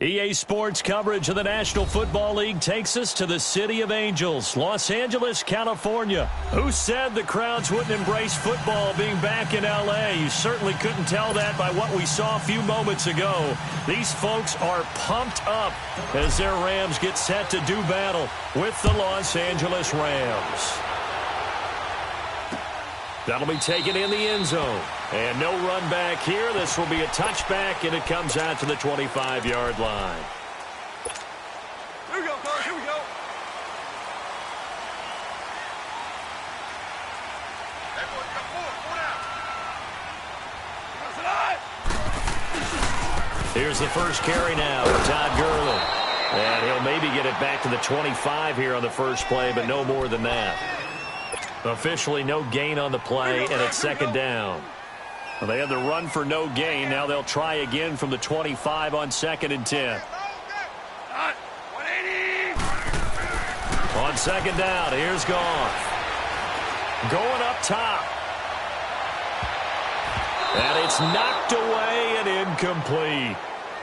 EA Sports coverage of the National Football League takes us to the City of Angels, Los Angeles, California. Who said the crowds wouldn't embrace football being back in L.A.? You certainly couldn't tell that by what we saw a few moments ago. These folks are pumped up as their Rams get set to do battle with the Los Angeles Rams. That'll be taken in the end zone. And no run back here. This will be a touchback, and it comes out to the 25-yard line. Here we go, guys. Here we go. Everyone, come forward. Here's the first carry now for Todd Gurley. And he'll maybe get it back to the 25 here on the first play, but no more than that. Officially no gain on the play, and it's second down. Well, they had the run for no gain. Now they'll try again from the 25 on 2nd and 10. 180. On second down, here's Goff. Going up top. And it's knocked away and incomplete.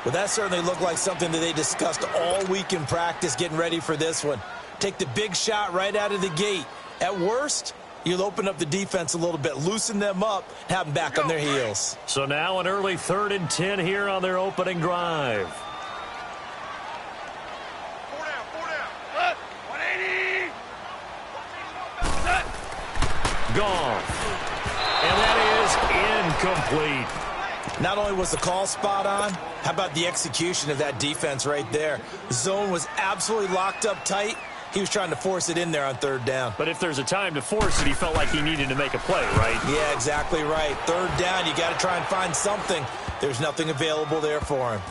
Well, that certainly looked like something that they discussed all week in practice getting ready for this one. Take the big shot right out of the gate. At worst, you'll open up the defense a little bit, loosen them up, have them back on their heels. So now an early 3rd and 10 here on their opening drive. 4 down, 180. Gone. And that is incomplete. Not only was the call spot on, how about the execution of that defense right there? The zone was absolutely locked up tight. He was trying to force it in there on 3rd down. But if there's a time to force it, he felt like he needed to make a play, right? Yeah, exactly right. 3rd down, you got to try and find something. There's nothing available there for him.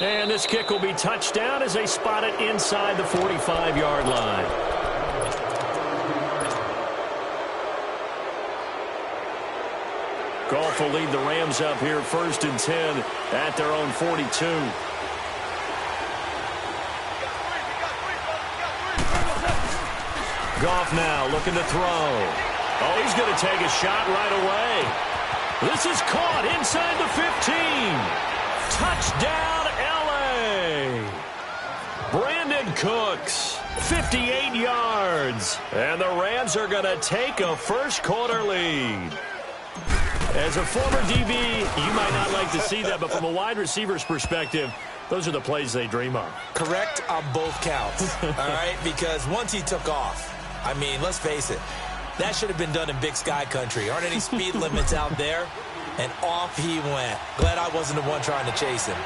And this kick will be touchdown as they spot it inside the 45-yard line. Goff will lead the Rams up here 1st and 10 at their own 42. Goff now looking to throw. Oh, he's going to take a shot right away. This is caught inside the 15. Touchdown, L.A. Brandon Cooks, 58 yards. And the Rams are going to take a first-quarter lead. As a former DB, you might not like to see that, but from a wide receiver's perspective, those are the plays they dream of. Correct on both counts, all right? Because once he took off, I mean, let's face it, that should have been done in Big Sky Country. Aren't any speed limits out there? And off he went. Glad I wasn't the one trying to chase him.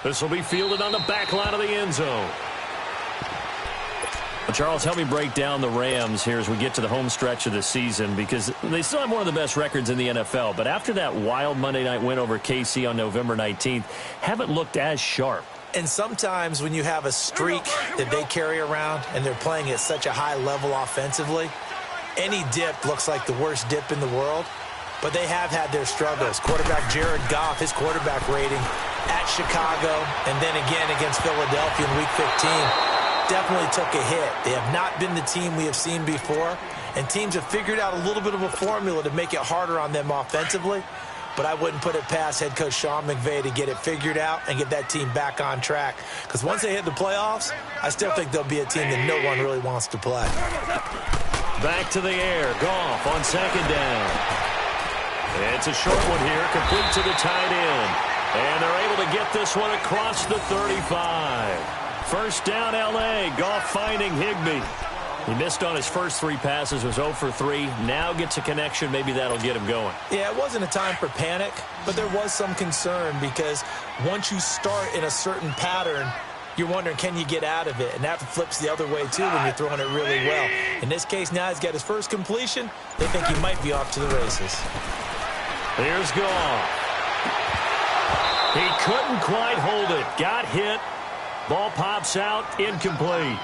This will be fielded on the back line of the end zone. Well, Charles, help me break down the Rams here as we get to the home stretch of the season, because they still have one of the best records in the NFL. But after that wild Monday night win over KC on November 19th, haven't looked as sharp. And sometimes when you have a streak that they carry around and they're playing at such a high level offensively, any dip looks like the worst dip in the world. But they have had their struggles. Quarterback Jared Goff, his quarterback rating at Chicago and then again against Philadelphia in Week 15 definitely took a hit. They have not been the team we have seen before, and teams have figured out a little bit of a formula to make it harder on them offensively. But I wouldn't put it past head coach Sean McVay to get it figured out and get that team back on track. Because once they hit the playoffs, I still think they'll be a team that no one really wants to play. Back to the air. Goff on 2nd down. It's a short one here, complete to the tight end. And they're able to get this one across the 35. First down, L.A. Goff finding Higbee. He missed on his first 3 passes, was 0 for 3. Now gets a connection. Maybe that'll get him going. Yeah, it wasn't a time for panic, but there was some concern because once you start in a certain pattern, you're wondering, can you get out of it? And that flips the other way, too, when you're throwing it really well. In this case, now he's got his first completion. They think he might be off to the races. Here's Goff. He couldn't quite hold it. Got hit. Ball pops out, incomplete.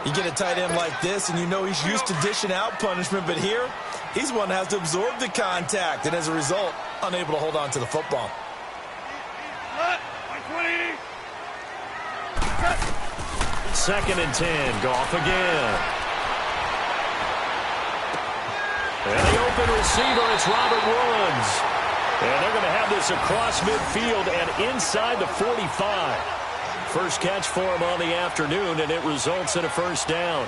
You get a tight end like this, and you know he's used to dishing out punishment, but here, he's one that has to absorb the contact, and as a result, unable to hold on to the football. 2nd and 10, Goff again. And the open receiver, it's Robert Woods. And they're going to have have this across midfield and inside the 45. First catch for him on the afternoon, and it results in a first down.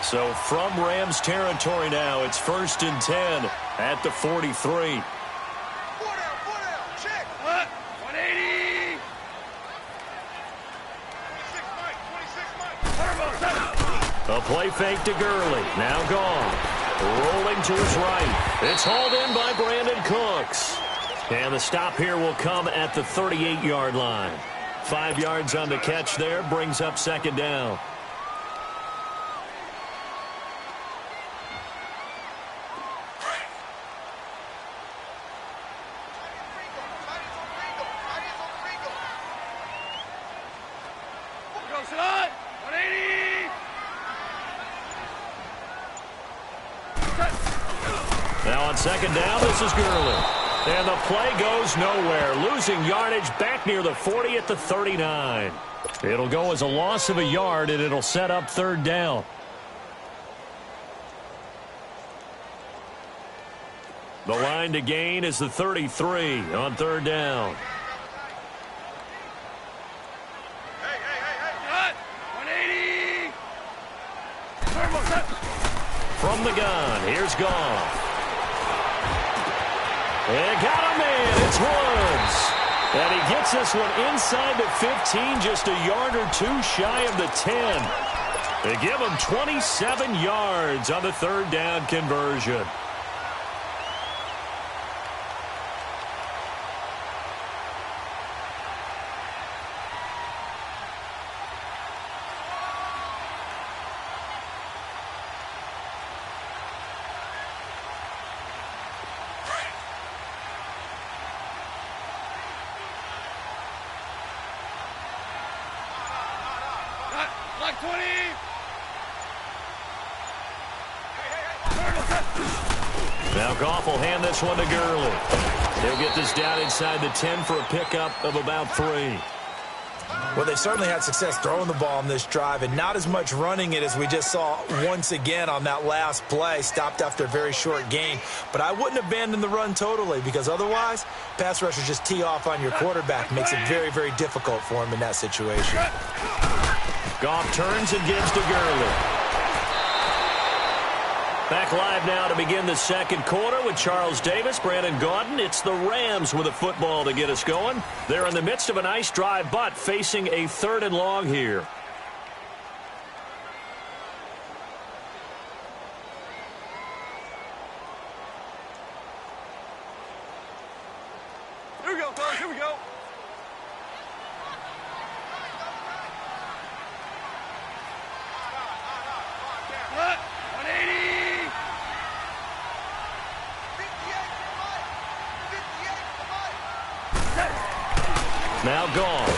So from Rams territory now, it's 1st and 10 at the 43. 4 down, check. 180. 26 Mike. A play fake to Gurley. Now gone. Rolling to his right. It's hauled in by Brandon Cooks. And the stop here will come at the 38-yard line. 5 yards on the catch there. Brings up second down. Now on second down, this is Gurley. And the play goes nowhere. Losing yardage back near the 40 at the 39. It'll go as a loss of a yard, and it'll set up third down. The line to gain is the 33 on third down. Hey. 180. From the gun, here's Goff. And got a man, it's Woods. And he gets this one inside the 15, just a yard or two shy of the 10. They give him 27 yards on the third down conversion. Like 20. Now Goff will hand this one to Gurley. They'll get this down inside the 10 for a pickup of about 3. Well, they certainly had success throwing the ball on this drive and not as much running it as we just saw once again on that last play. Stopped after a very short gain. But I wouldn't abandon the run totally because otherwise, pass rushers just tee off on your quarterback. Makes it very, very difficult for him in that situation. Goff turns and gives to Gurley. Back live now to begin the second quarter with Charles Davis, Brandon Gaudin. It's the Rams with a football to get us going. They're in the midst of a nice drive, but facing a 3rd and long here. Here we go, fellas. Here we go. What? 180. 58 Now gone.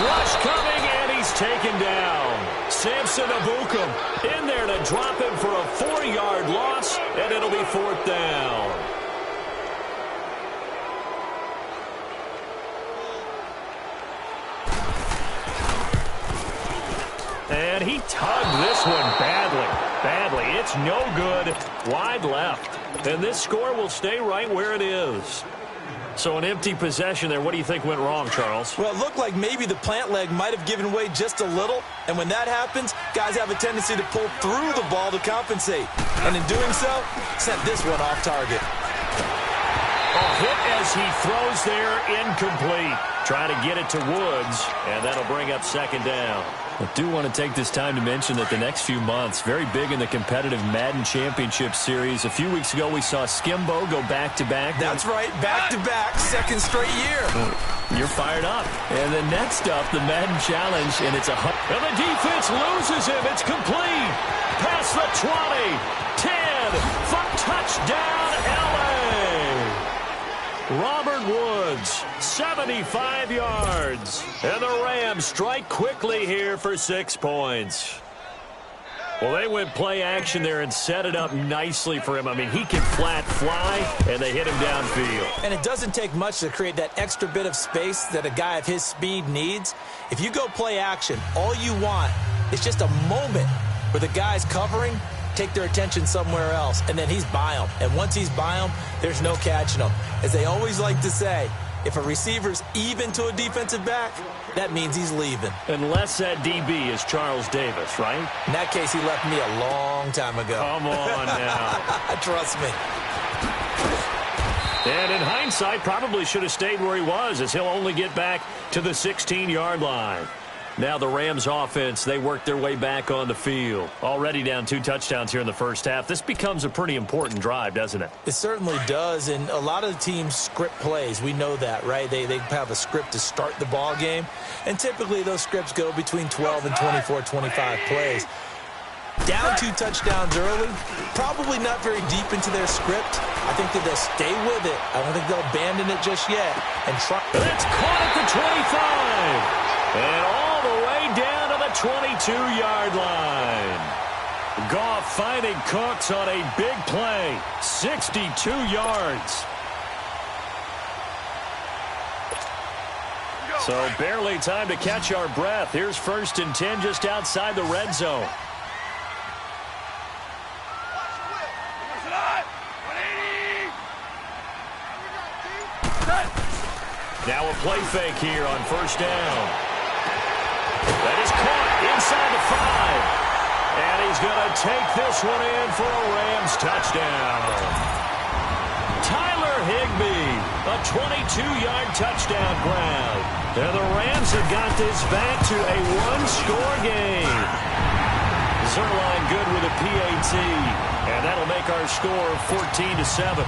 Rush coming, and he's taken down. Samson Abukum in there to drop him for a 4-yard loss, and it'll be 4th down. And he tugged this one badly. It's no good. Wide left. And this score will stay right where it is. So an empty possession there. What do you think went wrong, Charles? Well, it looked like maybe the plant leg might have given way just a little. And when that happens, guys have a tendency to pull through the ball to compensate. And in doing so, sent this one off target. A hit as he throws there, incomplete. Trying to get it to Woods, and that'll bring up second down. I do want to take this time to mention that the next few months, very big in the competitive Madden Championship Series. A few weeks ago, we saw Skimbo go back-to-back. That's right, back-to-back, second straight year. You're fired up. And then next up, the Madden Challenge, and it's and the defense loses him. It's complete. Past the 20, 10, for touchdown, L.A. Robert Woods, 75 yards. And the Rams strike quickly here for 6 points. Well, they went play action there and set it up nicely for him. I mean, he can flat fly, and they hit him downfield. And it doesn't take much to create that extra bit of space that a guy of his speed needs. If you go play action, all you want is just a moment where the guy's covering take their attention somewhere else, and then he's by them. And once he's by them, there's no catching them. As they always like to say, if a receiver's even to a defensive back, that means he's leaving. Unless that DB is Charles Davis, right? In that case, he left me a long time ago. Come on now. Trust me. And in hindsight, probably should have stayed where he was, as he'll only get back to the 16-yard line. Now the Rams offense, they work their way back on the field. Already down 2 touchdowns here in the first half. This becomes a pretty important drive, doesn't it? It certainly does, and a lot of the teams script plays. We know that, right? They have a script to start the ball game, and typically those scripts go between 12 and 24, 25 plays. Down 2 touchdowns early, probably not very deep into their script. I think that they'll stay with it. I don't think they'll abandon it just yet. And it's caught at the 25. And all the way down to the 22-yard line. Goff finding Cooks on a big play. 62 yards. So barely time to catch our breath. Here's 1st and 10 just outside the red zone. Now a play fake here on 1st down. That is caught inside the 5. And he's going to take this one in for a Rams touchdown. Tyler Higbee, a 22-yard touchdown grab. And the Rams have got this back to a 1-score game. Zerline good with a PAT. And that'll make our score 14-7.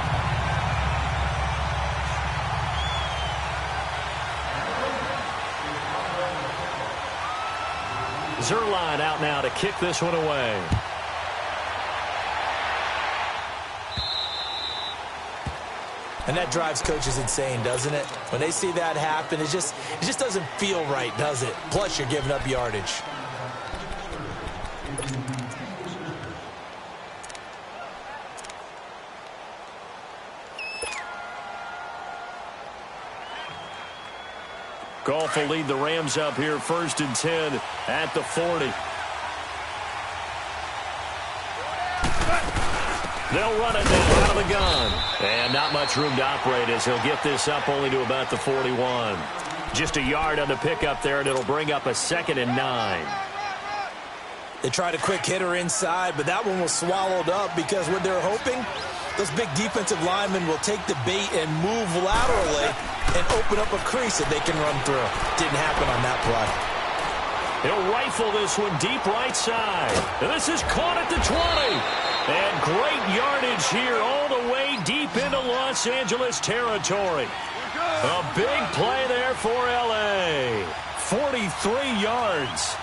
Zerline out now to kick this one away. And that drives coaches insane, doesn't it? When they see that happen, it just doesn't feel right, does it? Plus, you're giving up yardage. Goff will lead the Rams up here 1st and 10 at the 40. They'll run it now out of the gun. And not much room to operate as he'll get this up only to about the 41. Just a yard on the pickup there, and it'll bring up a 2nd and 9. They tried a quick hitter inside, but that one was swallowed up because what they're hoping, those big defensive linemen will take the bait and move laterally and open up a crease that they can run through. Didn't happen on that play. He'll rifle this one deep right side. And this is caught at the 20. And great yardage here all the way deep into Los Angeles territory. A big play there for L.A. 43 yards.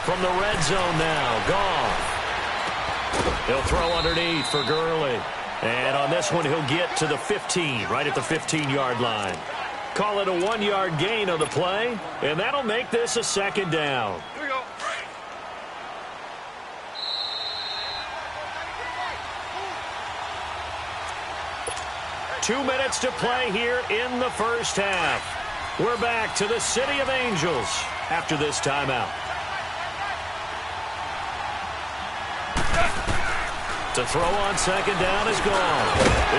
From the red zone now, Goff. He'll throw underneath for Gurley. And on this one, he'll get to the 15, right at the 15-yard line. Call it a 1-yard gain on the play, and that'll make this a 2nd down. Here we go. 2 minutes to play here in the first half. We're back to the City of Angels after this timeout. To throw on 2nd down is gone.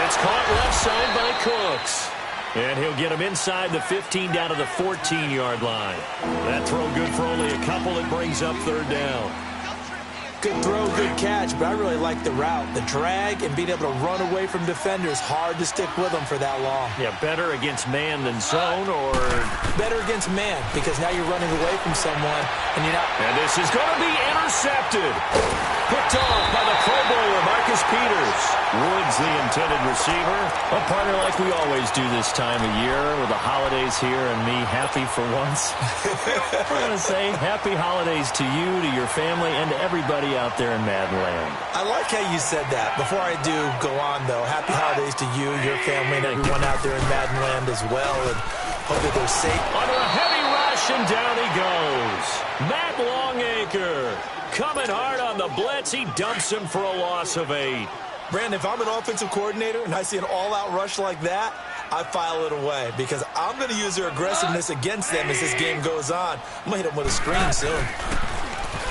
It's caught left side by Cooks. And he'll get him inside the 15 down to the 14-yard line. That throw good for only a couple. It brings up 3rd down. Good throw, good catch, but I really like the route. The drag and being able to run away from defenders, hard to stick with them for that long. Yeah, better against man than zone, or? Better against man, because now you're running away from someone, and you're not. And this is going to be intercepted. Picked off by the Pro Bowler, Marcus Peters. Woods, the intended receiver. A partner like we always do this time of year with the holidays here and me happy for once. We're going to say happy holidays to you, to your family, and to everybody out there in Madden Land. I like how you said that. Before I do go on, though, happy holidays to you, your family, and everyone out there in Madden Land as well, and hope that they're safe. Under a heavy rush, and down he goes. Matt Longacre coming hard on the blitz. He dumps him for a loss of 8. Brandon, if I'm an offensive coordinator and I see an all-out rush like that, I file it away because I'm going to use their aggressiveness against them as this game goes on. I'm going to hit them with a screen soon.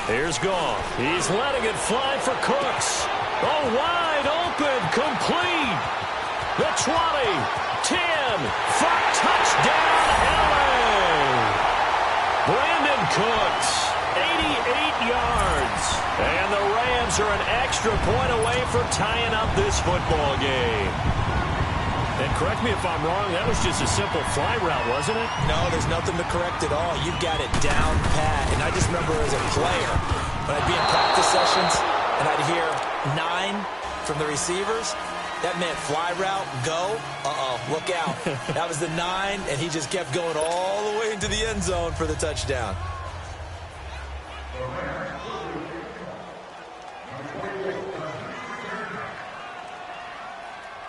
Here's Goff. He's letting it fly for Cooks. Oh, wide open, complete. The 20, 10, for touchdown, LA. Brandon Cooks, 88 yards. And the Rams are an extra point away from tying up this football game. And correct me if I'm wrong, that was just a simple fly route, wasn't it? No, there's nothing to correct at all. You've got it down pat. And I just remember as a player, when I'd be in practice sessions and I'd hear 9 from the receivers, that meant fly route, go. Uh-oh, look out. That was the 9, and he just kept going all the way into the end zone for the touchdown.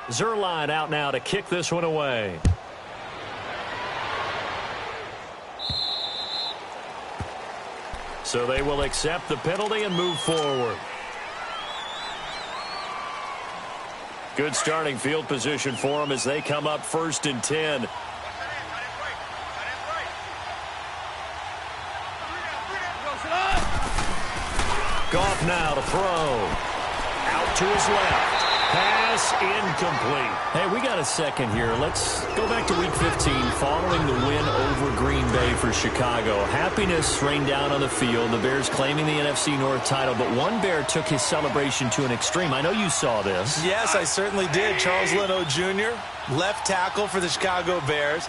Zerline out now to kick this one away. So they will accept the penalty and move forward. Good starting field position for them as they come up 1st and 10. Goff now to throw. Out to his left. Pass incomplete. Hey, we got a second here. Let's go back to Week 15 following the win over Green Bay for Chicago. Happiness rained down on the field. The Bears claiming the NFC North title, but one Bear took his celebration to an extreme. I know you saw this. Yes, I certainly did. Charles Leno Jr., left tackle for the Chicago Bears,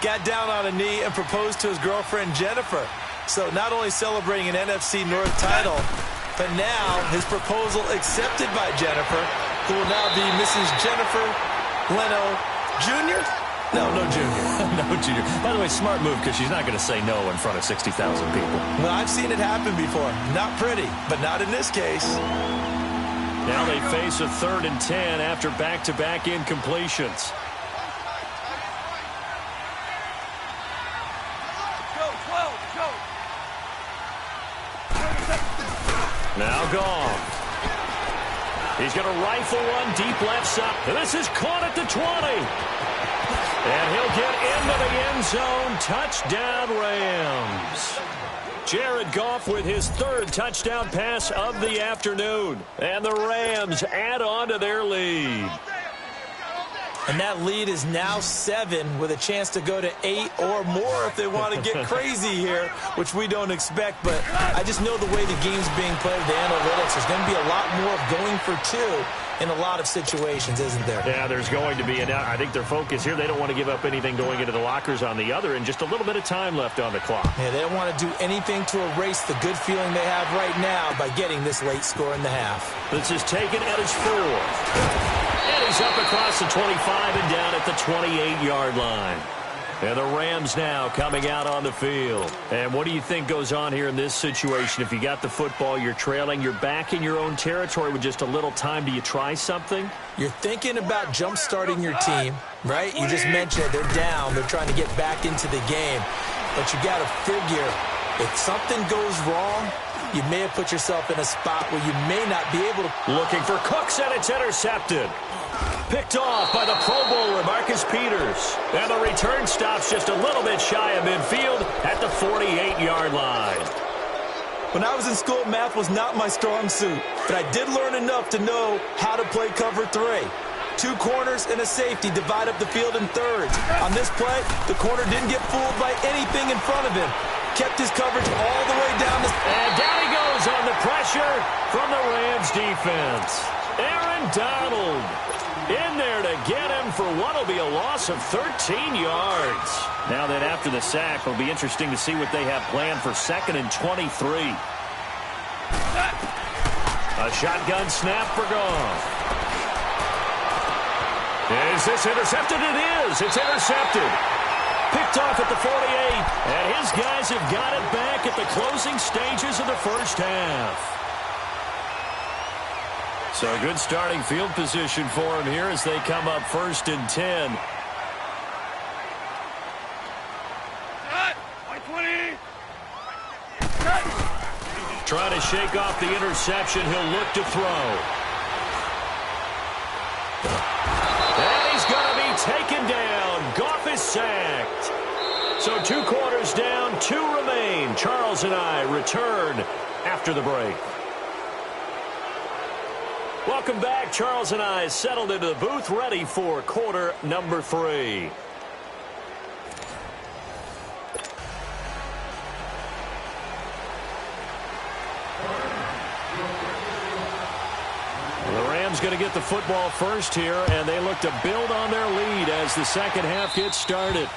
got down on a knee and proposed to his girlfriend Jennifer. So not only celebrating an NFC North title, but now his proposal accepted by Jennifer, who will now be Mrs. Jennifer Leno Jr.? No Jr. No Jr. By the way, smart move because she's not going to say no in front of 60,000 people. Well, I've seen it happen before. Not pretty, but not in this case. Now they face a 3rd and 10 after back-to-back incompletions. Now Goff. He's going to rifle one deep left side. This is caught at the 20. And he'll get into the end zone. Touchdown, Rams. Jared Goff with his 3rd touchdown pass of the afternoon. And the Rams add on to their lead. And that lead is now 7 with a chance to go to 8 or more if they want to get crazy here, which we don't expect. But I just know the way the game's being played, the analytics, there's going to be a lot more of going for 2 in a lot of situations, isn't there? Yeah, there's going to be. And I think their focus here, they don't want to give up anything going into the lockers on the other, and just a little bit of time left on the clock. Yeah, they don't want to do anything to erase the good feeling they have right now by getting this late score in the half. This is taken at his 4. And he's up across the 25 and down at the 28-yard line. And the Rams now coming out on the field. And what do you think goes on here in this situation? If you got the football, you're trailing, you're back in your own territory with just a little time. Do you try something? You're thinking about jump-starting your team, right? You just mentioned it. They're down. They're trying to get back into the game. But you got to figure, if something goes wrong, you may have put yourself in a spot where you may not be able to. Looking for Cooks, and it's intercepted. Picked off by the Pro Bowler, Marcus Peters. And the return stops just a little bit shy of midfield at the 48-yard line. When I was in school, math was not my strong suit, but I did learn enough to know how to play cover 3. 2 corners and a safety divide up the field in thirds. On this play, the corner didn't get fooled by anything in front of him. Kept his coverage all the way down. And down he goes on the pressure from the Rams defense. Aaron Donald in there to get him for what will be a loss of 13 yards. Now that after the sack, it'll be interesting to see what they have planned for 2nd and 23. A shotgun snap for Goff. Is this intercepted? It is. It's intercepted. Picked off at the 48. And his guys have got it back at the closing stages of the first half. So a good starting field position for him here as they come up 1st and 10. Trying to shake off the interception. He'll look to throw. And he's going to be taken down. Goff is sacked. So 2 quarters down, 2 remain. Charles and I return after the break. Welcome back. Charles and I settled into the booth, ready for quarter number 3. The Rams going to get the football first here, and they look to build on their lead as the second half gets started.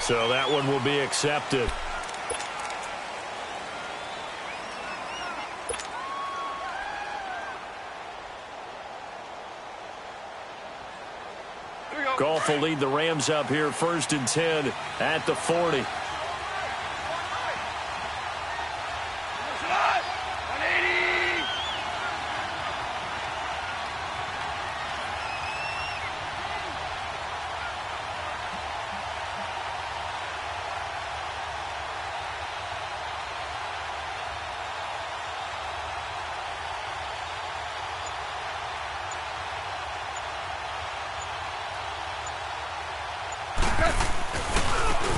So that one will be accepted. Goff will lead the Rams up here, 1st and 10 at the 40.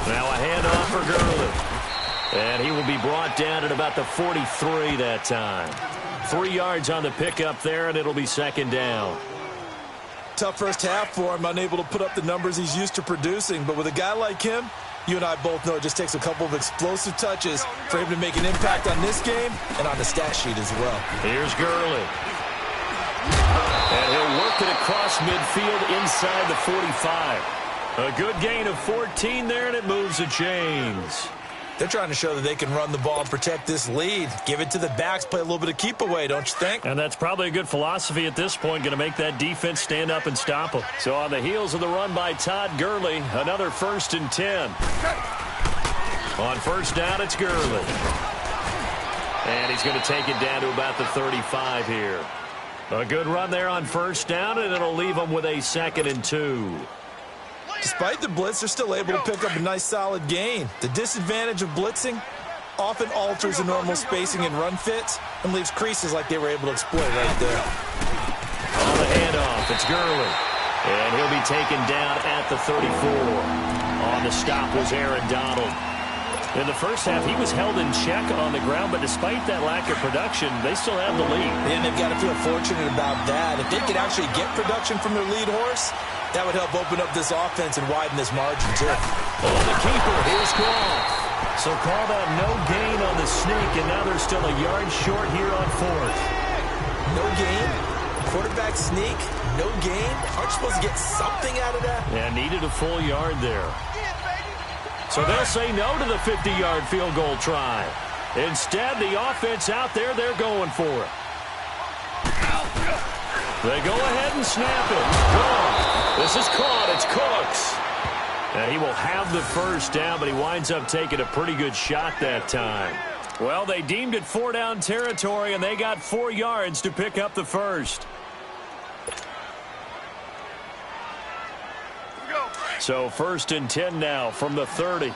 Now a handoff for Gurley. And he will be brought down at about the 43 that time. 3 yards on the pickup there, and it'll be 2nd down. Tough first half for him, unable to put up the numbers he's used to producing. But with a guy like him, you and I both know it just takes a couple of explosive touches for him to make an impact on this game and on the stat sheet as well. Here's Gurley. And he'll work it across midfield inside the 45. A good gain of 14 there, and it moves the chains. They're trying to show that they can run the ball and protect this lead. Give it to the backs, play a little bit of keep away, don't you think? And that's probably a good philosophy at this point, going to make that defense stand up and stop them. So on the heels of the run by Todd Gurley, another 1st and 10. On 1st down, it's Gurley. And he's going to take it down to about the 35 here. A good run there on 1st down, and it'll leave them with a 2nd and 2. Despite the blitz, they're still able to pick up a nice solid gain. The disadvantage of blitzing often alters the normal spacing and run fits and leaves creases like they were able to exploit right there. On the handoff, it's Gurley. And he'll be taken down at the 34. On the stop was Aaron Donald. In the first half, he was held in check on the ground, but despite that lack of production, they still have the lead. And they've got to feel fortunate about that. If they could actually get production from their lead horse, that would help open up this offense and widen this margin, too. On the keeper, here's Goff. So call that no gain on the sneak, and now they're still a yard short here on 4th. No gain? Quarterback sneak? No gain? Aren't you supposed to get something out of that? Yeah, needed a full yard there. So they'll say no to the 50-yard field goal try. Instead, the offense out there, they're going for it. They go ahead and snap it. Gone. This is caught. It's Cooks. And he will have the 1st down, but he winds up taking a pretty good shot that time. Well, they deemed it 4-down territory, and they got 4 yards to pick up the 1st. So 1st and 10 now from the 30.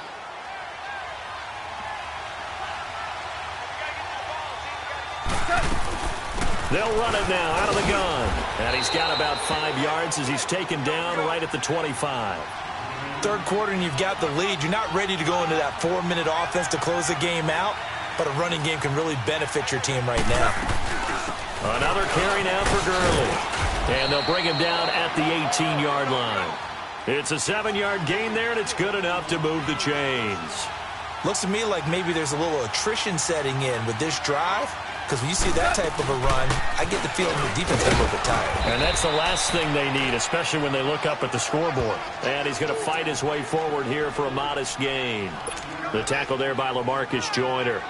They'll run it now out of the gun. And he's got about 5 yards as he's taken down right at the 25. 3rd quarter and you've got the lead. You're not ready to go into that 4-minute offense to close the game out, but a running game can really benefit your team right now. Another carry now for Gurley. And they'll bring him down at the 18-yard line. It's a 7-yard gain there, and it's good enough to move the chains. Looks to me like maybe there's a little attrition setting in with this drive. Because when you see that type of a run, I get the feeling the defense is a little bit tired. And that's the last thing they need, especially when they look up at the scoreboard. And he's going to fight his way forward here for a modest gain. The tackle there by LaMarcus Joyner.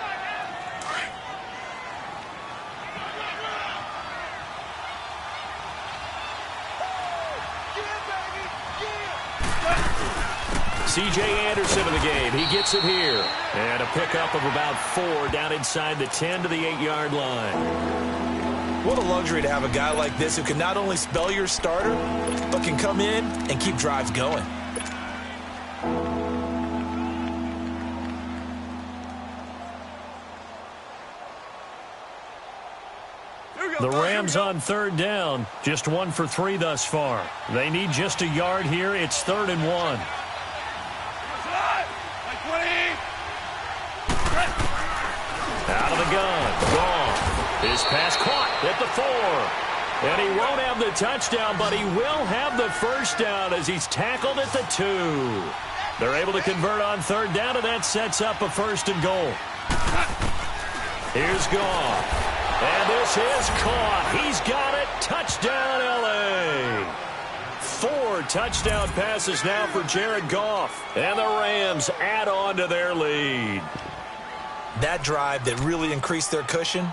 C.J. Anderson in the game. He gets it here. And a pickup of about 4 down inside the 10 to the 8-yard line. What a luxury to have a guy like this who can not only spell your starter, but can come in and keep drives going. Here we go. The Rams on third down, just 1 for 3 thus far. They need just a yard here. It's 3rd and 1. Out of the gun, gone. His pass caught at the 4. And he won't have the touchdown, but he will have the first down as he's tackled at the 2. They're able to convert on third down, and that sets up a 1st and goal. Here's Goff. And this is caught. He's got it. Touchdown, L.A. 4 touchdown passes now for Jared Goff. And the Rams add on to their lead. That drive that really increased their cushion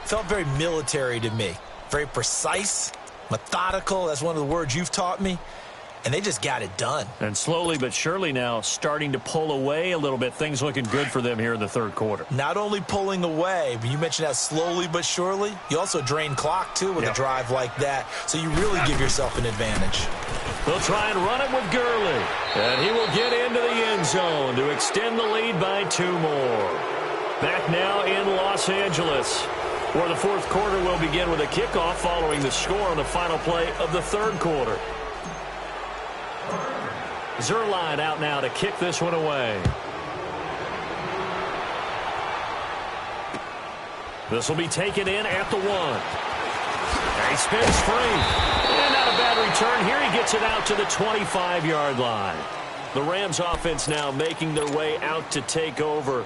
felt very military to me. Very precise, methodical. That's one of the words you've taught me. And they just got it done. And slowly but surely now starting to pull away a little bit. Things looking good for them here in the third quarter. Not only pulling away, but you mentioned that slowly but surely. You also drain clock, too, with a drive like that. So you really give yourself an advantage. They'll try and run it with Gurley. And he will get into the end zone to extend the lead by 2 more. Back now in Los Angeles, where the fourth quarter will begin with a kickoff following the score on the final play of the third quarter. Zerline out now to kick this one away. This will be taken in at the 1. And he spins free. And not a bad return here. He gets it out to the 25-yard line. The Rams offense now making their way out to take over.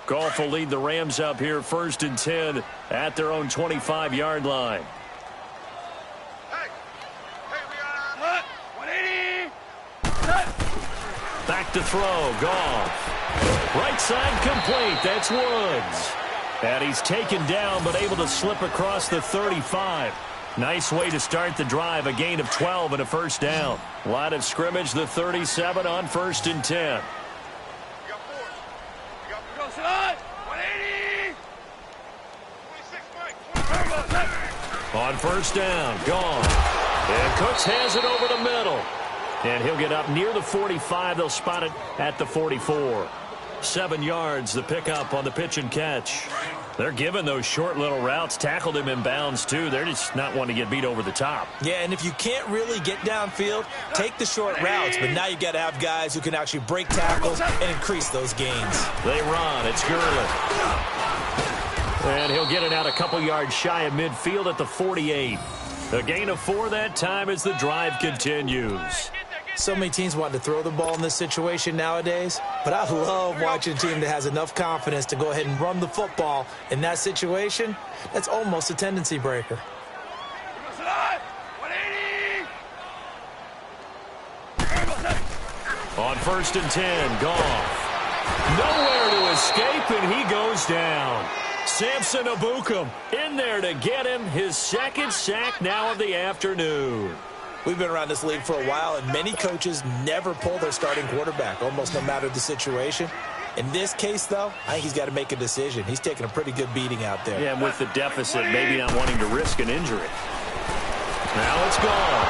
Goff will lead the Rams up here 1st and 10 at their own 25-yard line. Hey, Brianna. 180. Back to throw. Goff. Right side complete. That's Woods. And he's taken down but able to slip across the 35. Nice way to start the drive. A gain of 12 and a 1st down. Line of scrimmage, the 37 on 1st and 10. On 1st down, gone. And Cooks has it over the middle. And he'll get up near the 45. They'll spot it at the 44. 7 yards, the pickup on the pitch and catch. They're giving those short little routes. Tackled him in bounds, too. They're just not wanting to get beat over the top. Yeah, and if you can't really get downfield, take the short routes. But now you got to have guys who can actually break tackles and increase those gains. They run. It's Gurley. And he'll get it out a couple yards shy of midfield at the 48. A gain of 4 that time as the drive continues. So many teams want to throw the ball in this situation nowadays, but I love watching a team that has enough confidence to go ahead and run the football. In that situation, that's almost a tendency breaker. On 1st and 10, Goff. Nowhere to escape, and he goes down. Samson Ebukam in there to get him his 2nd sack now of the afternoon. We've been around this league for a while, and many coaches never pull their starting quarterback, almost no matter the situation. In this case, though, I think he's got to make a decision. He's taking a pretty good beating out there. Yeah, and with the deficit, maybe not wanting to risk an injury. Now it's gone.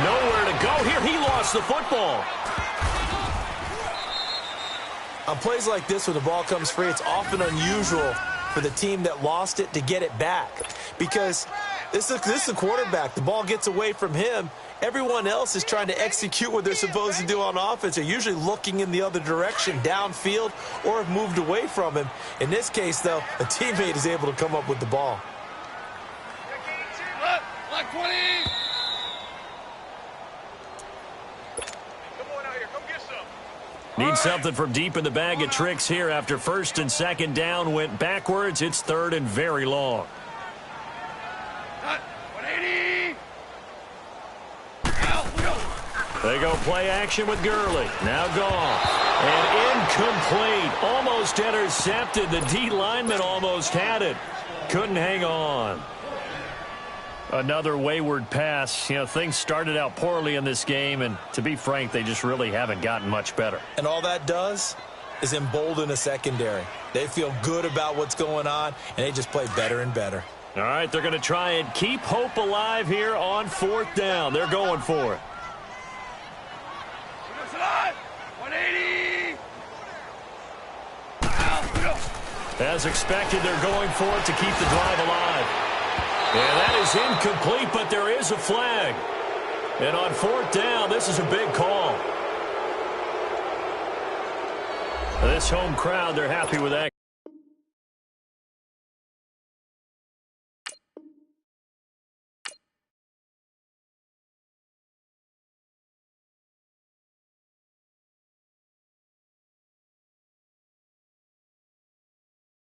Nowhere to go here. He lost the football. On plays like this, when the ball comes free, it's often unusual for the team that lost it to get it back. Because this is a quarterback. The ball gets away from him. Everyone else is trying to execute what they're supposed to do on offense. They're usually looking in the other direction, downfield, or have moved away from him. In this case, though, a teammate is able to come up with the ball. Like 20. Come on out here. Come get some. Need something from deep in the bag of tricks here after 1st and 2nd down went backwards. It's 3rd and very long. 180. They go play action with Gurley. Now Goff. And incomplete. Almost intercepted. The D lineman almost had it. Couldn't hang on. Another wayward pass. You know, things started out poorly in this game, and to be frank, they just really haven't gotten much better. And all that does is embolden a secondary. They feel good about what's going on, and they just play better and better. All right, they're going to try and keep hope alive here on 4th down. They're going for it. 180. As expected, they're going for it to keep the drive alive. And that is incomplete, but there is a flag. And on 4th down, this is a big call. This home crowd, they're happy with that.